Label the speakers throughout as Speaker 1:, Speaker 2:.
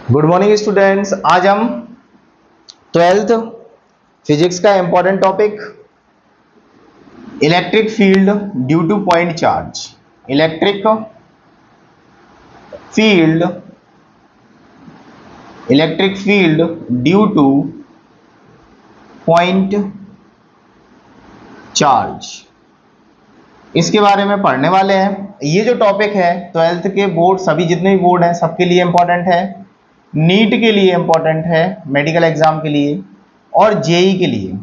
Speaker 1: Good morning students. आज हम 12th physics का important topic electric field due to point charge. Electric field due to point charge, इसके बारे में पढ़ने वाले हैं। ये जो टॉपिक है 12th के बोर्ड, सभी जितने भी बोर्ड हैं सबके लिए इंपॉर्टेंट है, नीट के लिए इंपॉर्टेंट है, मेडिकल एग्जाम के लिए और जेई के लिए,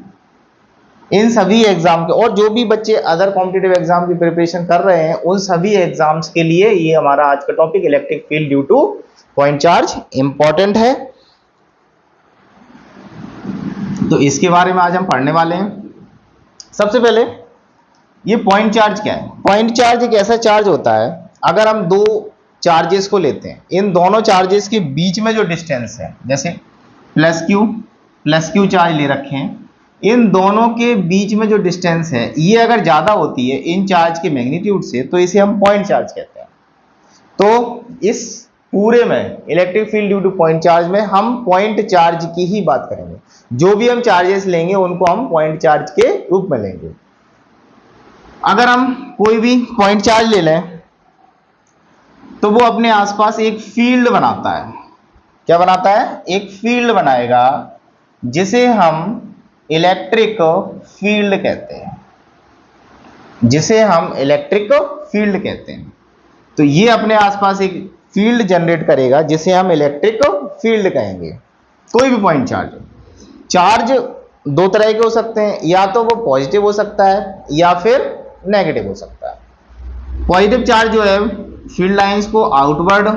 Speaker 1: इन सभी एग्जाम के, और जो भी बच्चे अदर कॉम्पिटिटिव एग्जाम की प्रिपरेशन कर रहे हैं उन सभी एग्जाम्स के लिए ये हमारा आज का topic electric field due to point charge important है। तो इसके बारे में आज हम पढ़ने वाले हैं। सबसे पहले ये पॉइंट चार्ज क्या है। पॉइंट चार्ज एक ऐसा चार्ज होता है, अगर हम दो चार्जेस को लेते हैं, इन दोनों चार्जेस के बीच में जो डिस्टेंस है, जैसे प्लस क्यू चार्ज ले रखे हैं, इन दोनों के बीच में जो डिस्टेंस है ये अगर ज्यादा होती है इन चार्ज के मैग्नीट्यूड से तो इसे हम पॉइंट चार्ज कहते हैं। तो इस पूरे में electric field due to point charge में हम पॉइंट चार्ज की ही बात करेंगे। जो भी हम चार्जेस लेंगे उनको हम पॉइंट चार्ज के रूप में लेंगे। अगर हम कोई भी पॉइंट चार्ज ले लें तो वो अपने आसपास एक फील्ड बनाता है। क्या बनाता है? एक फील्ड बनाएगा जिसे हम इलेक्ट्रिक फील्ड कहते हैं, जिसे हम इलेक्ट्रिक फील्ड कहते हैं। तो ये अपने आसपास एक फील्ड जनरेट करेगा जिसे हम इलेक्ट्रिक फील्ड कहेंगे। कोई भी पॉइंट चार्ज दो तरह के हो सकते हैं, या तो वो पॉजिटिव हो सकता है या फिर नेगेटिव हो सकता है। पॉजिटिव चार्ज जो है फील्ड लाइंस को आउटवर्ड,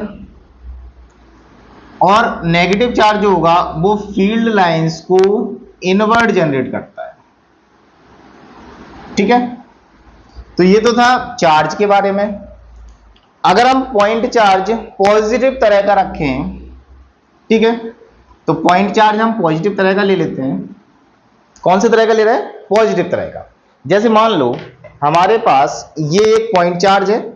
Speaker 1: और नेगेटिव चार्ज जो होगा वो फील्ड लाइंस को इनवर्ड जनरेट करता है। ठीक है, तो ये तो था चार्ज के बारे में। अगर हम पॉइंट चार्ज पॉजिटिव तरह का रखें, ठीक है, तो पॉइंट चार्ज हम पॉजिटिव तरह का ले लेते हैं। कौन से तरह का ले रहे हैं? पॉजिटिव तरह का। जैसे मान लो हमारे पास ये एक पॉइंट चार्ज है,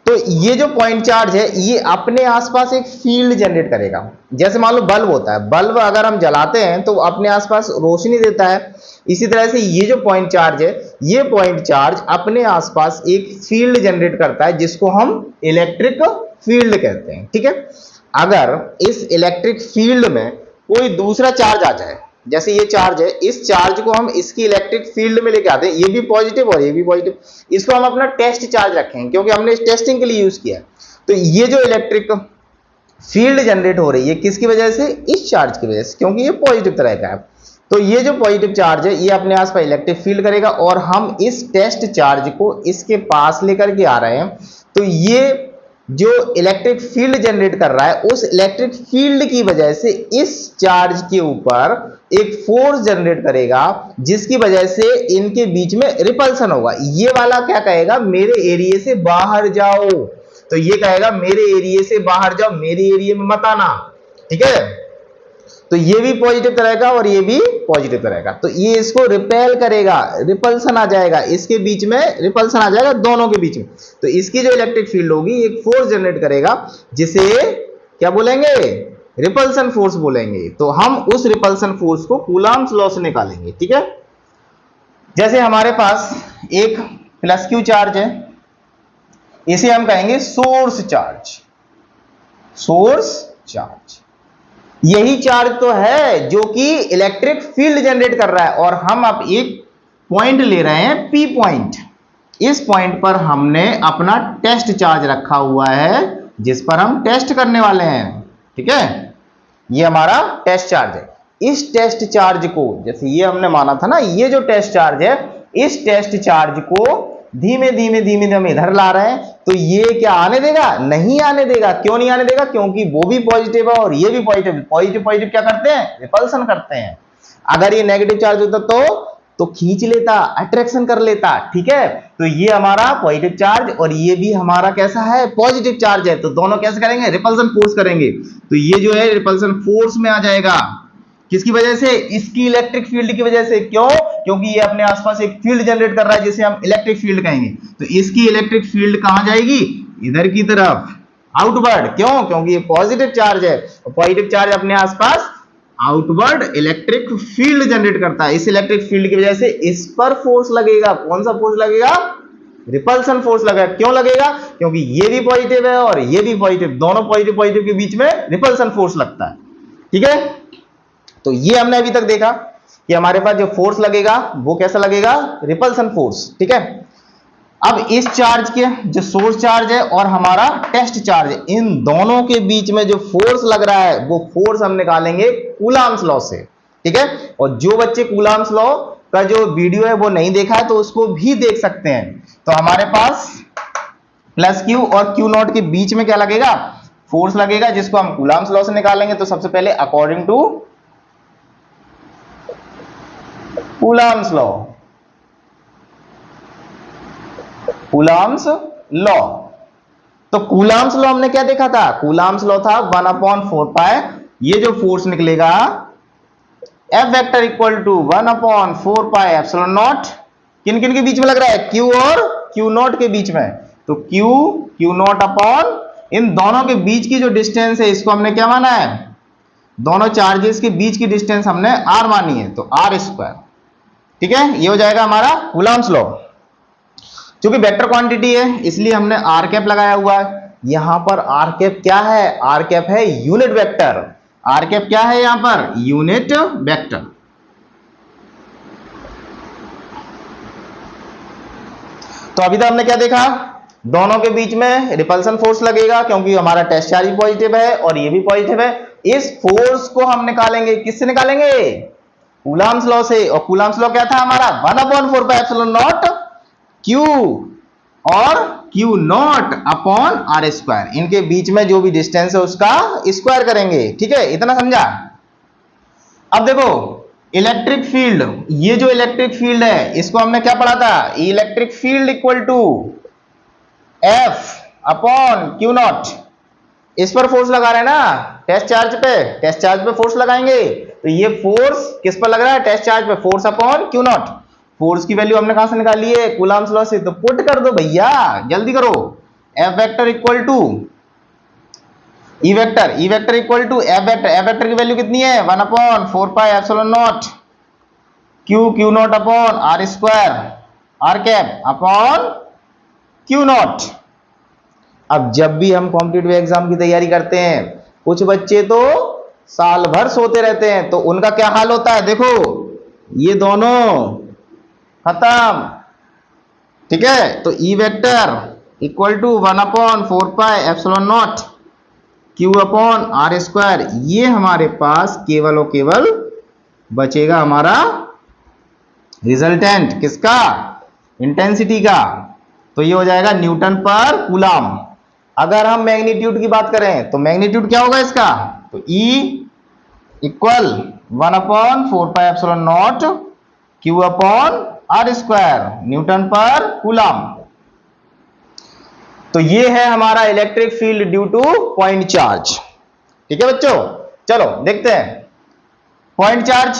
Speaker 1: तो ये जो पॉइंट चार्ज है ये अपने आसपास एक फील्ड जनरेट करेगा। जैसे मान लो बल्ब होता है, बल्ब अगर हम जलाते हैं तो अपने आसपास रोशनी देता है। इसी तरह से ये जो पॉइंट चार्ज है, ये पॉइंट चार्ज अपने आसपास एक फील्ड जनरेट करता है जिसको हम इलेक्ट्रिक फील्ड कहते हैं। ठीक है, अगर इस इलेक्ट्रिक फील्ड में कोई दूसरा चार्ज आ जाए, जैसे ये चार्ज है, इस चार्ज को हम इसकी इलेक्ट्रिक फील्ड में लेके आते हैं, ये भी पॉजिटिव और ये भी पॉजिटिव, इसको हम अपना टेस्ट चार्ज रखें क्योंकि हमने इस टेस्टिंग के लिए यूज किया है। तो ये जो इलेक्ट्रिक फील्ड जनरेट हो रही है किसकी वजह से? इस चार्ज की वजह से, क्योंकि ये पॉजिटिव तरह का है। तो ये जो पॉजिटिव चार्ज है ये अपने आसपास इलेक्ट्रिक फील्ड करेगा, और हम इस टेस्ट चार्ज को इसके पास लेकर के आ रहे हैं। तो ये जो इलेक्ट्रिक फील्ड जनरेट कर रहा है, उस इलेक्ट्रिक फील्ड की वजह से इस चार्ज के ऊपर एक फोर्स जनरेट करेगा जिसकी वजह से इनके बीच में रिपल्सन होगा। ये वाला क्या कहेगा? मेरे एरिया से बाहर जाओ। तो ये कहेगा मेरे एरिया से बाहर जाओ, मेरे एरिया में मत आना। ठीक है, तो ये भी पॉजिटिव तरह का और ये भी पॉजिटिव तरह का। तो ये इसको रिपेल करेगा, रिपल्सन आ जाएगा, इसके बीच में रिपल्सन आ जाएगा दोनों के बीच में। तो इसकी जो इलेक्ट्रिक फील्ड होगी एक फोर्स जनरेट करेगा जिसे क्या बोलेंगे? रिपल्सन फोर्स बोलेंगे। तो हम उस रिपल्सन फोर्स को कूलम्ब्स लॉ से निकालेंगे। ठीक है, जैसे हमारे पास एक प्लस क्यू चार्ज है, इसे हम कहेंगे सोर्स चार्ज। सोर्स चार्ज यही चार्ज तो है जो कि इलेक्ट्रिक फील्ड जनरेट कर रहा है, और हम अब एक पॉइंट ले रहे हैं पी पॉइंट। इस पॉइंट पर हमने अपना टेस्ट चार्ज रखा हुआ है जिस पर हम टेस्ट करने वाले हैं। ठीक है, ये हमारा टेस्ट चार्ज है। इस टेस्ट चार्ज को, जैसे ये हमने माना था ना, ये जो टेस्ट चार्ज है, इस टेस्ट चार्ज को धीमे धीमे धीमे धीमे इधर ला रहे हैं। तो ये क्या आने देगा? नहीं आने देगा। क्यों नहीं आने देगा? क्योंकि वो भी पॉजिटिव है और ये भी पॉजिटिव। पॉजिटिव पॉजिटिव क्या करते हैं? रिपल्सन करते हैं। अगर ये नेगेटिव चार्ज होता तो खींच लेता, अट्रैक्शन कर लेता। ठीक है, तो ये हमारा पॉजिटिव चार्ज और ये भी हमारा कैसा है? पॉजिटिव चार्ज है। तो दोनों कैसे करेंगे? रिपल्सन फोर्स करेंगे। तो ये जो है रिपल्सन फोर्स में आ जाएगा। किसकी वजह से? इसकी इलेक्ट्रिक फील्ड की वजह से। क्यों? क्योंकि ये अपने आसपास एक फील्ड जनरेट कर रहा है जिसे हम इलेक्ट्रिक फील्ड कहेंगे। तो इसकी इलेक्ट्रिक फील्ड कहां जाएगी? इधर की तरफ। आउटवर्ड। क्यों? क्योंकि ये पॉजिटिव चार्ज है, और पॉजिटिव चार्ज अपने आसपास आउटवर्ड इलेक्ट्रिक फील्ड जनरेट करता है। इस इलेक्ट्रिक फील्ड की वजह से इस पर फोर्स लगेगा। कौन सा फोर्स लगेगा? रिपल्सन फोर्स लगेगा। क्यों लगेगा? क्योंकि ये भी पॉजिटिव है और ये भी पॉजिटिव, दोनों पॉजिटिव पॉजिटिव के बीच में रिपल्सन फोर्स लगता है। ठीक है, तो ये हमने अभी तक देखा कि हमारे पास जो फोर्स लगेगा वो कैसा लगेगा? Repulsion force. ठीक है, अब इस चार्ज के जो सोर्स चार्ज है और हमारा टेस्ट चार्ज है, इन दोनों के बीच में जो फोर्स लग रहा है वो फोर्स हम निकालेंगे कूलम्ब्स लॉ से। ठीक है, और जो बच्चे कूलम्ब्स लॉ का जो वीडियो है वो नहीं देखा है तो उसको भी देख सकते हैं। तो हमारे पास प्लस क्यू और क्यू नॉट के बीच में क्या लगेगा? फोर्स लगेगा, जिसको हम कूलम्ब्स लॉ से निकालेंगे। तो सबसे पहले according to Coulomb's law, Coulomb's law, तो कूलम्ब्स लॉ हमने क्या देखा था? कूलम्ब्स लॉ था 1/4 पाई, ये जो फोर्स निकलेगा F vector equal to 1/4 pi epsilon naught, किन किन के बीच में लग रहा है? Q और Q नॉट के बीच में। तो Q Q नॉट अपॉन इन दोनों के बीच की जो डिस्टेंस है इसको हमने क्या माना है? दोनों चार्जेस के बीच की डिस्टेंस हमने R मानी है, तो R स्क्वायर। ठीक है, ये हो जाएगा हमारा कूलम्ब्स लॉ। क्योंकि वेक्टर क्वांटिटी है इसलिए हमने आर कैप लगाया हुआ है। यहां पर आर कैप क्या है? आर कैप है यूनिट वेक्टर। आर कैप क्या है यहां पर? Unit vector. तो अभी तक हमने क्या देखा? दोनों के बीच में रिपल्सन फोर्स लगेगा क्योंकि हमारा टेस्ट चार्ज पॉजिटिव है और ये भी पॉजिटिव है। इस फोर्स को हम निकालेंगे, किससे निकालेंगे? कूलम्ब्स लॉ से। और कूलम्ब्स लॉ क्या था हमारा? 1/4 पाई एप्सिलॉन नॉट Q और Q naught upon R square. इनके बीच में जो भी डिस्टेंस है उसका स्क्वायर करेंगे। ठीक है, इतना समझा? अब देखो इलेक्ट्रिक फील्ड, ये जो इलेक्ट्रिक फील्ड है इसको हमने क्या पढ़ा था? Electric field equal to F upon Q naught. इस पर फोर्स लगा रहे हैं ना टेस्ट चार्ज पे, टेस्ट चार्ज पे फोर्स लगाएंगे। तो ये फोर्स किस पर लग रहा है? टेस्ट चार्ज पे। Force upon Q naught. Force की वैल्यू हमने कहां से निकाली है? कूलम्ब्स लॉ से। तो पुट कर दो भैया, जल्दी करो। F vector equal to E vector, E vector equal to F vector. F vector की वैल्यू कितनी है? 1/4 pi epsilon naught Q naught upon R square, R cap upon Q naught. अब जब भी हम कॉम्पिटिटिव एग्जाम की तैयारी करते हैं, कुछ बच्चे तो साल भर सोते रहते हैं, तो उनका क्या हाल होता है? देखो ये दोनों खत्म। ठीक है, तो E vector equal to 1/4 pi epsilon naught Q upon R square. ये हमारे पास केवल और केवल बचेगा हमारा रिजल्टेंट किसका? इंटेंसिटी का। तो ये हो जाएगा न्यूटन पर कूलम। अगर हम मैग्नीट्यूड की बात करें तो मैग्नीट्यूड क्या होगा इसका? तो E equal 1/4 pi epsilon naught Q upon R square newton पर कूलम। तो ये है हमारा electric field due to point charge. ठीक है बच्चों, चलो देखते हैं पॉइंट चार्ज।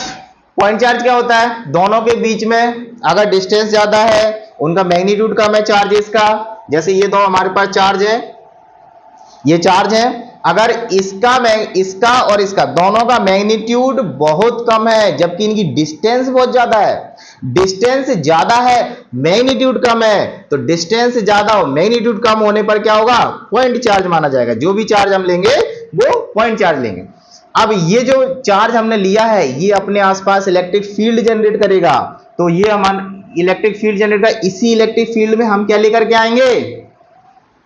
Speaker 1: पॉइंट चार्ज क्या होता है? दोनों के बीच में अगर डिस्टेंस ज्यादा है, उनका मैग्नीट्यूड कम है चार्जेस का। जैसे ये दो हमारे पास चार्ज है, ये चार्ज है, अगर इसका और इसका दोनों का मैग्नीट्यूड बहुत कम है जबकि इनकी डिस्टेंस बहुत ज्यादा है। डिस्टेंस ज्यादा है, मैग्नीट्यूड कम है, तो डिस्टेंस ज्यादा हो मैग्नीट्यूड कम होने पर क्या होगा? पॉइंट चार्ज माना जाएगा। जो भी चार्ज हम लेंगे वो पॉइंट चार्ज लेंगे। अब ये जो चार्ज हमने लिया है ये अपने आसपास इलेक्ट्रिक फील्ड जनरेट करेगा। तो ये हमारा इलेक्ट्रिक फील्ड जनरेट करेगा। इसी इलेक्ट्रिक फील्ड में हम क्या लेकर के आएंगे?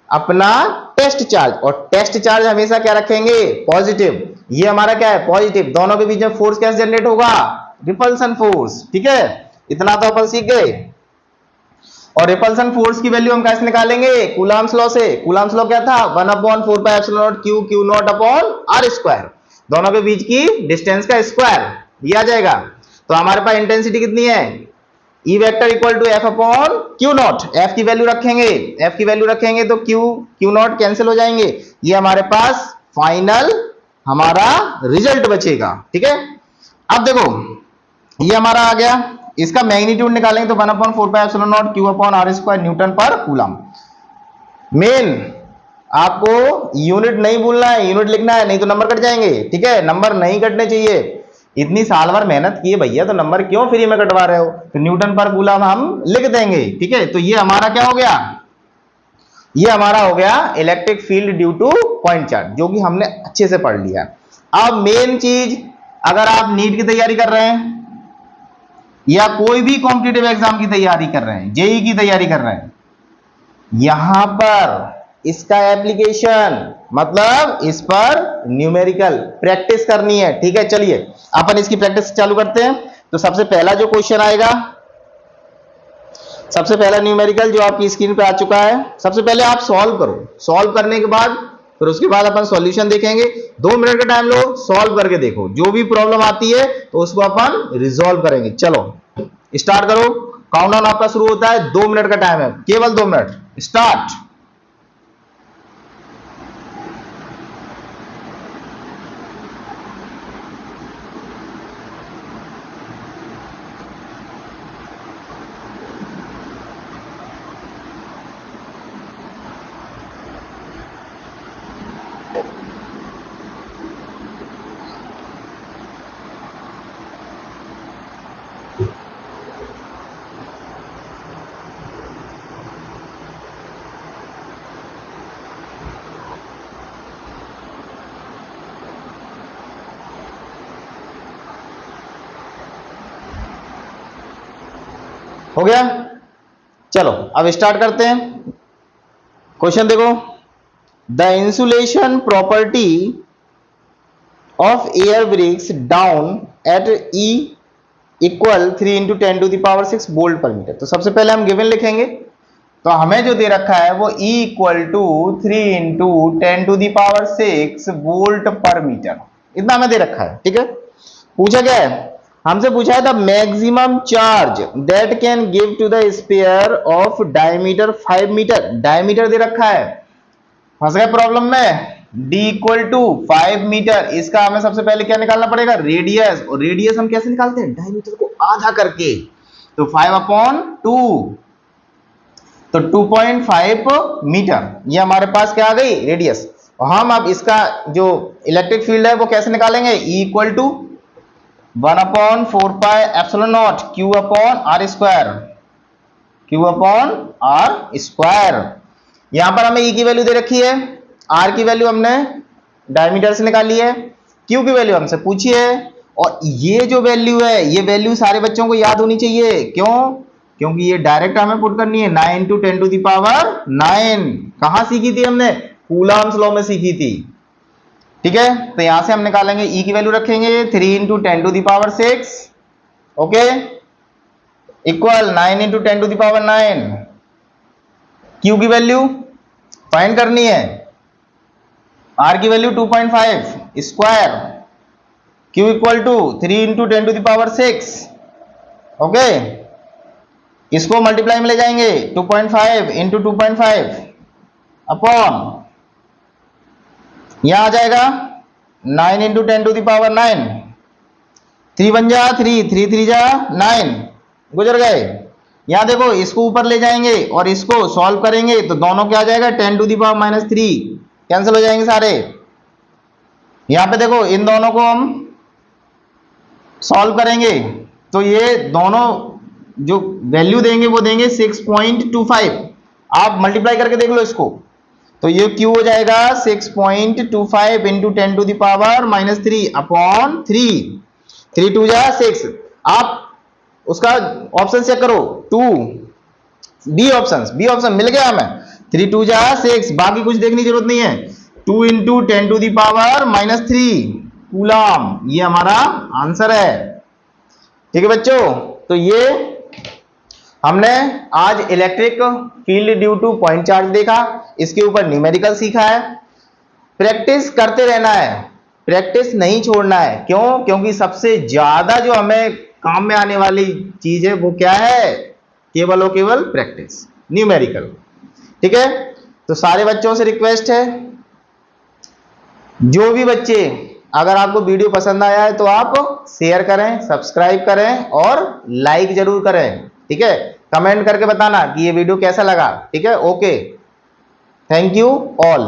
Speaker 1: अपना टेस्ट चार्ज। और टेस्ट चार्ज हमेशा क्या रखेंगे? पॉजिटिव। ये हमारा क्या है? पॉजिटिव। दोनों के बीच में फोर्स कैसे जनरेट होगा? Repulsion force. ठीक है, इतना तो अपन सीख गए। और रिपल्सन फोर्स की वैल्यू हम कैसे निकालेंगे? कूलम्ब्स लॉ से। कूलम्ब्स लॉ क्या था? 1/4 pi epsilon naught Q naught upon R square, दोनों के बीच की डिस्टेंस का स्क्वायर, ये आ जाएगा। तो हमारे पास इंटेंसिटी कितनी है? E vector equal to F upon Q naught. F की वैल्यू रखेंगे, F की वैल्यू रखेंगे तो Q नॉट कैंसिल हो जाएंगे। ये हमारे पास फाइनल हमारा रिजल्ट बचेगा। ठीक है, अब देखो ये हमारा आ गया। इसका मैग्नीट्यूड निकालेंगे तो 1/4 pi epsilon naught Q upon R square newton पर कूलम। मेन आपको यूनिट नहीं भूलना है, यूनिट लिखना है, नहीं तो नंबर कट जाएंगे। ठीक है, नंबर नहीं कटने चाहिए। इतनी साल भर मेहनत की है भैया, तो नंबर क्यों फ्री में कटवा रहे हो? तो न्यूटन पर कूलम हम लिख देंगे। ठीक है, तो ये हमारा क्या हो गया? ये हमारा हो गया electric field due to point charge, जो कि हमने अच्छे से पढ़ लिया। अब मेन चीज, अगर आप नीट की तैयारी कर रहे हैं या कोई भी कॉम्पिटिटिव एग्जाम की तैयारी कर रहे हैं, जेई की तैयारी कर रहे हैं, यहां पर इसका एप्लीकेशन मतलब इस पर न्यूमेरिकल प्रैक्टिस करनी है। ठीक है, चलिए अपन इसकी प्रैक्टिस चालू करते हैं। तो सबसे पहला जो क्वेश्चन आएगा, सबसे पहला न्यूमेरिकल जो आपकी स्क्रीन पे आ चुका है, सबसे पहले आप सॉल्व करो। सॉल्व करने के बाद फिर उसके बाद अपन सॉल्यूशन देखेंगे। 2 मिनट का टाइम लो, सॉल्व करके देखो, जो भी प्रॉब्लम आती है तो उसको अपन रिजॉल्व करेंगे। चलो स्टार्ट करो, काउंटडाउन आपका शुरू होता है, 2 मिनट का टाइम है, केवल 2 मिनट। स्टार्ट। हो गया? चलो अब स्टार्ट करते हैं। क्वेश्चन देखो, the insulation property of air breaks down at E equal 3 × 10⁶ volt पर मीटर। तो सबसे पहले हम गिवन लिखेंगे। तो हमें जो दे रखा है वो E = 3 × 10⁶ वोल्ट पर मीटर, इतना हमें दे रखा है। ठीक है, पूछा क्या है? हमसे पूछा है the maximum charge that can give to the sphere of diameter 5 metre. Diameter दे रखा है, फंस गए प्रॉब्लम में। D = 5 मीटर, इसका हमें सबसे पहले क्या निकालना पड़ेगा? रेडियस। और रेडियस हम कैसे निकालते हैं? डायमीटर को आधा करके। तो 5/2, तो 2.5 मीटर, ये हमारे पास क्या आ गई? रेडियस। और हम अब इसका जो इलेक्ट्रिक फील्ड है वो कैसे निकालेंगे? E = 1/4πε0 Q/r²। यहां पर हमें E की वैल्यू दे रखी है, R की वैल्यू हमने डायमीटर से निकाली है, Q की वैल्यू हमसे पूछी है। और ये जो वैल्यू है, ये वैल्यू सारे बच्चों को याद होनी चाहिए। क्यों? क्योंकि ये डायरेक्ट हमें पुट करनी है। 9 × 10⁹। कहां सीखी थी हमने? कूलम्स लॉ में सीखी थी। ठीक है, तो यहां से हम निकालेंगे, E की वैल्यू रखेंगे 3 × 10⁶, ओके, इक्वल 9 × 10⁹। Q की वैल्यू फाइंड करनी है, R की वैल्यू 2.5 स्क्वायर, Q = 3 × 10⁶। ओके, इसको मल्टीप्लाई में ले जाएंगे, 2.5 × 2.5 अपॉन, यहां आ जाएगा 9 × 10⁹। 3 × 1 = 3, 3 × 3 = 9, गुजर गए। यहां देखो, इसको ऊपर ले जाएंगे और इसको सॉल्व करेंगे तो दोनों क्या आ जाएगा? 10⁻³ कैंसिल हो जाएंगे सारे। यहां पे देखो, इन दोनों को हम सॉल्व करेंगे तो ये दोनों जो वैल्यू देंगे वो देंगे 6.25। आप मल्टीप्लाई करके देख लो इसको, तो ये Q हो जाएगा 6.25 × 10⁻³ अपॉन 3, 3 × 2 = 6। आप उसका ऑप्शन चेक करो, 2 बी ऑप्शन मिल गया हमें। 3 × 2 = 6, बाकी कुछ देखने की जरूरत नहीं है। 2 × 10⁻³ कूलम, ये हमारा आंसर है। ठीक है बच्चों, तो ये हमने आज electric field due to point charge देखा, इसके ऊपर न्यूमेरिकल सीखा है। प्रैक्टिस करते रहना है, प्रैक्टिस नहीं छोड़ना है। क्यों? क्योंकि सबसे ज्यादा जो हमें काम में आने वाली चीज है वो क्या है? केवल और केवल प्रैक्टिस, न्यूमेरिकल। ठीक है, तो सारे बच्चों से रिक्वेस्ट है, जो भी बच्चे, अगर आपको वीडियो पसंद आया है तो आप शेयर करें, सब्सक्राइब करें और लाइक जरूर करें। ठीक है, कमेंट करके बताना कि ये वीडियो कैसा लगा। ठीक है, ओके, थैंक यू ऑल।